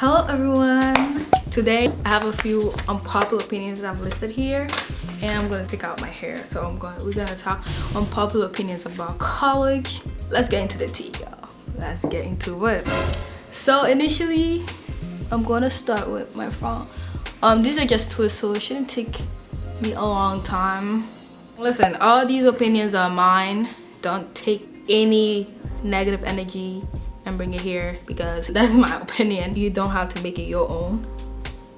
Hello everyone. Today I have a few unpopular opinions that I've listed here, and I'm gonna take out my hair. So we're gonna talk unpopular opinions about college. Let's get into the tea, y'all. Let's get into it. So initially, I'm gonna start with my front. These are just twists, so it shouldn't take me a long time. Listen, all these opinions are mine. Don't take any negative energy and bring it here, because that's my opinion. You don't have to make it your own,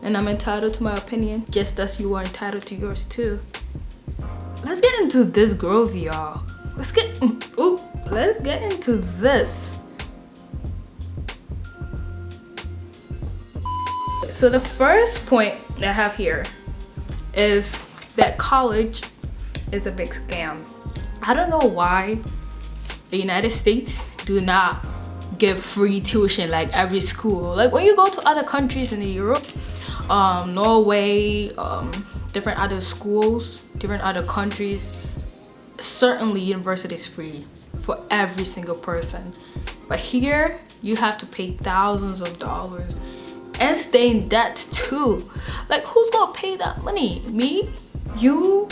and I'm entitled to my opinion just as you are entitled to yours too. Let's get into this growth, y'all. Let's get into this. So the first point that I have here is that college is a big scam. I don't know why the United States do not give free tuition like every school. Like when you go to other countries in Europe, Norway, different other schools, different other countries, certainly university is free for every single person. But here you have to pay thousands of dollars and stay in debt too. Like, who's gonna pay that money? Me? You?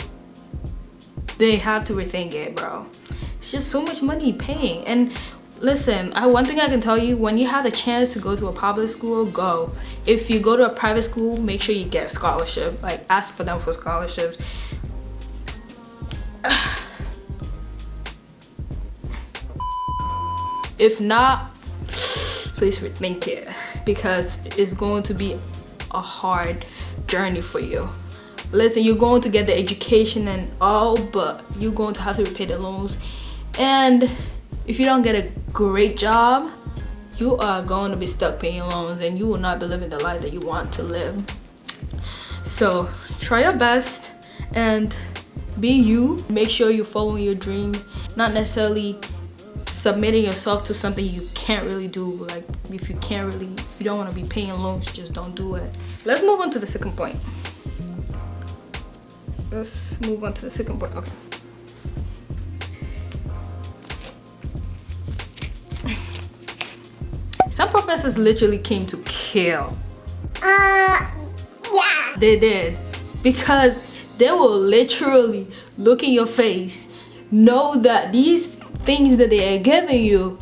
They have to rethink it, bro. It's just so much money paying. And listen, one thing I can tell you, when you have the chance to go to a public school, go. If you go to a private school, make sure you get a scholarship. Like, ask for them for scholarships. If not, please rethink it, because it's going to be a hard journey for you. Listen, you're going to get the education and all, but you're going to have to repay the loans. And if you don't get a great job, you are going to be stuck paying loans, and you will not be living the life that you want to live. So try your best and be you. Make sure you're following your dreams, not necessarily submitting yourself to something you can't really do. Like, if you don't want to be paying loans, just don't do it. Let's move on to the second point. Okay. Some professors literally came to kill. Yeah. They did. Because they will literally look in your face, know that these things that they are giving you,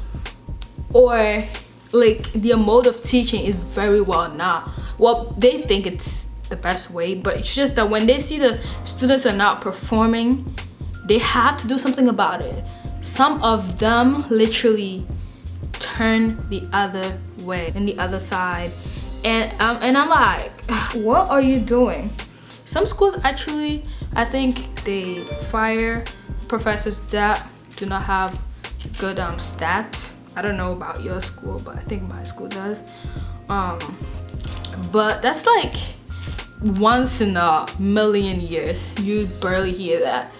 or like their mode of teaching, is very well not. Well, they think it's the best way, but it's just that when they see the students are not performing, they have to do something about it. Some of them literally turn the other way, and the other side, and I'm like, what are you doing? Some schools actually, I think they fire professors that do not have good stats. I don't know about your school, but I think my school does. But that's like once in a million years. You barely hear that,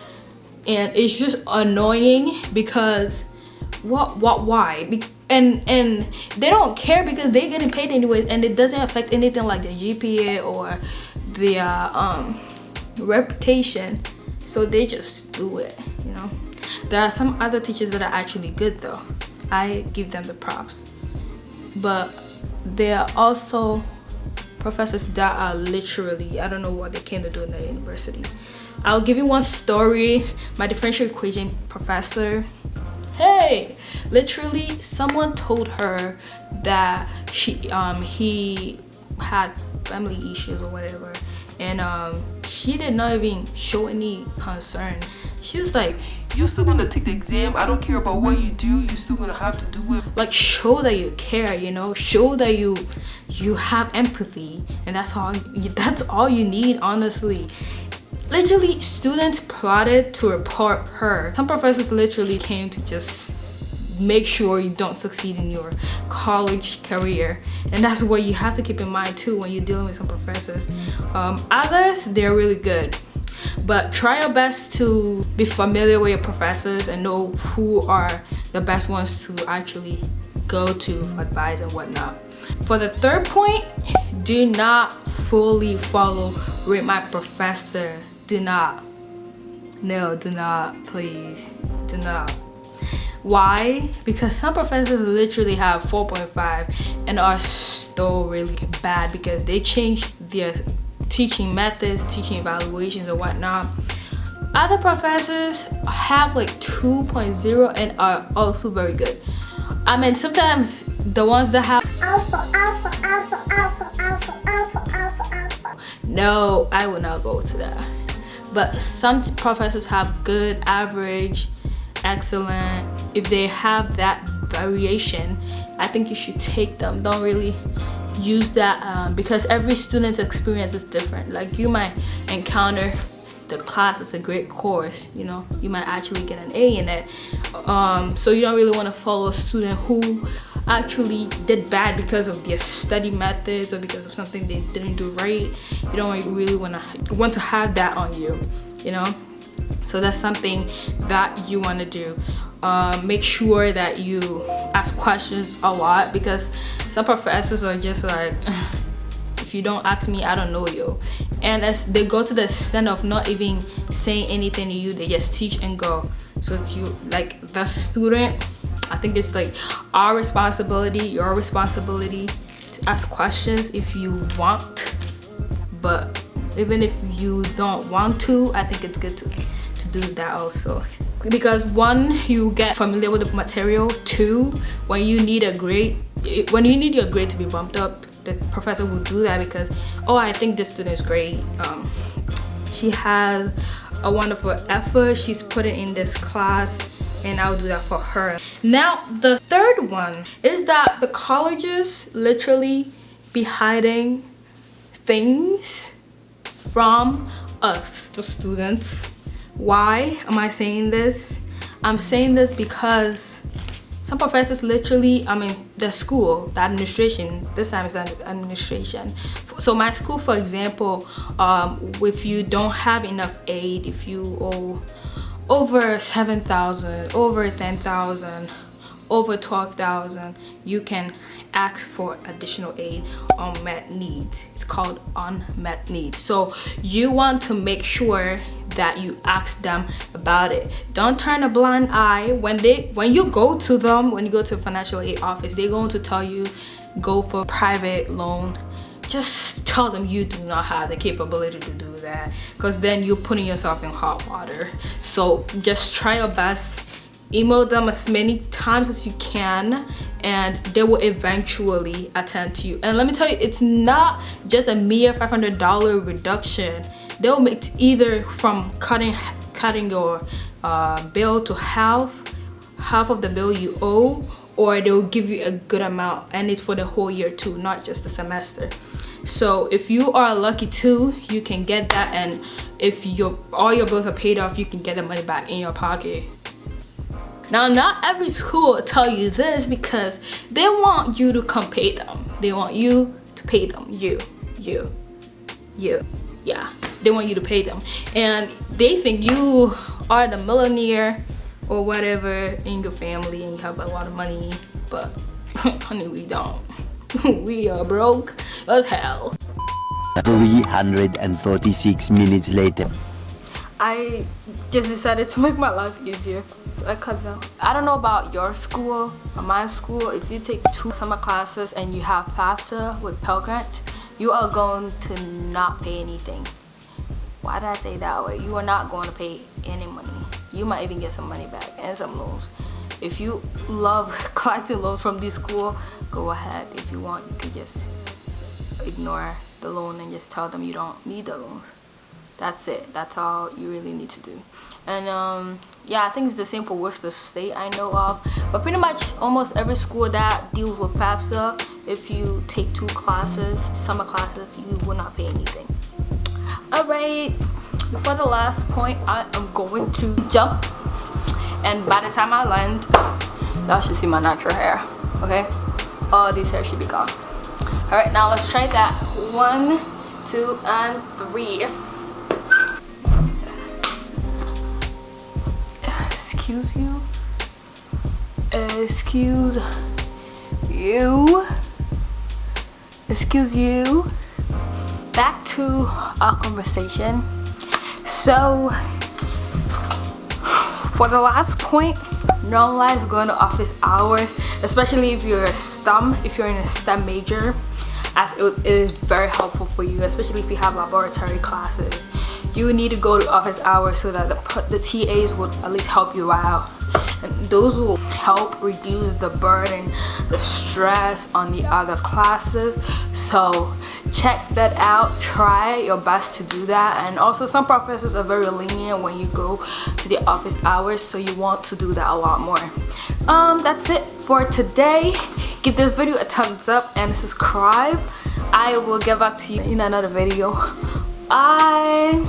and it's just annoying because why? And they don't care, because they're getting paid anyways, and it doesn't affect anything like the GPA or their reputation. So they just do it, you know. There are some other teachers that are actually good though. I give them the props. But there are also professors that are literally, I don't know what they came to do in the university. I'll give you one story. My differential equation professor, hey, literally someone told her that he had family issues or whatever, and she did not even show any concern. She was like, you're still gonna take the exam, I don't care about what you do, you're still gonna have to do it. Like, show that you care, you know, show that you have empathy, and that's all you need, honestly. Literally, students plotted to report her. Some professors literally came to just make sure you don't succeed in your college career, and that's what you have to keep in mind too when you're dealing with some professors. Others, they're really good, but try your best to be familiar with your professors and know who are the best ones to actually go to for advice and whatnot. For the third point, do not fully follow with my professor. Do not, please, do not. Why? Because some professors literally have 4.5 and are still really bad because they change their teaching methods, teaching evaluations and whatnot. Other professors have like 2.0 and are also very good. I mean, sometimes the ones that have alpha. No, I will not go to that. But some professors have good, average, excellent. If they have that variation, I think you should take them. Don't really use that because every student's experience is different. Like, you might encounter the class is a great course, you know, you might actually get an A in it, so you don't really want to follow a student who actually did bad because of their study methods or because of something they didn't do right. You don't really want to have that on you, you know. So that's something that you want to do. Make sure that you ask questions a lot, because some professors are just like, if you don't ask me, I don't know you. And as they go to the extent of not even saying anything to you, they just teach and go. So it's you, like the student, I think it's like our responsibility, your responsibility to ask questions if you want. But even if you don't want to, I think it's good to do that also. Because one, you get familiar with the material. Two, when you need your grade to be bumped up, the professor will do that because, oh, I think this student is great. She has a wonderful effort she's putting in this class, and I'll do that for her. Now, the third one is that the colleges literally be hiding things from us, the students. Why am I saying this? I'm saying this because some professors literally, I mean, the school, the administration, this time it's the administration. So my school, for example, if you don't have enough aid, if you owe over 7,000, over 10,000, over 12,000, you can ask for additional aid on unmet needs. It's called unmet needs. So you want to make sure that you ask them about it. Don't turn a blind eye. When you go to them, when you go to a financial aid office, they're going to tell you go for private loan. Just tell them you do not have the capability to do that, because then you're putting yourself in hot water. So just try your best. Email them as many times as you can, and they will eventually attend to you. And let me tell you, it's not just a mere $500 reduction. They'll make either from cutting your bill to half of the bill you owe, or they'll give you a good amount, and it's for the whole year too, not just the semester. So if you are lucky too, you can get that, and if all your bills are paid off, you can get the money back in your pocket. Now, not every school will tell you this because they want you to come pay them. They want you to pay them. You. Yeah, they want you to pay them. And they think you are the millionaire or whatever in your family and you have a lot of money. But honey, we don't. We are broke as hell. 346 minutes later. I just decided to make my life easier, so I cut down. I don't know about your school or my school. If you take 2 summer classes and you have FAFSA with Pell Grant, you are going to not pay anything. Why did I say that way? You are not going to pay any money. You might even get some money back and some loans. If you love collecting loans from this school, go ahead. If you want, you can just ignore the loan and just tell them you don't need the loan. That's it. That's all you really need to do. And yeah, I think it's the same for Worcester State I know of. But pretty much almost every school that deals with FAFSA, if you take 2 classes, summer classes, you will not pay anything. Alright, for the last point, I am going to jump. And by the time I land, y'all should see my natural hair. Okay? All these hair should be gone. Alright, now let's try that. 1, 2, and 3. Excuse you. Excuse you. Back to our conversation. So, for the last point, normalize going to office hours, especially if you're in a STEM major, as it is very helpful for you, especially if you have laboratory classes. You need to go to office hours so that the TAs would at least help you out, and those will help reduce the burden, the stress on the other classes. So check that out, try your best to do that. And also, some professors are very lenient when you go to the office hours, so you want to do that a lot more. That's it for today. Give this video a thumbs up and subscribe. I will get back to you in another video. Bye.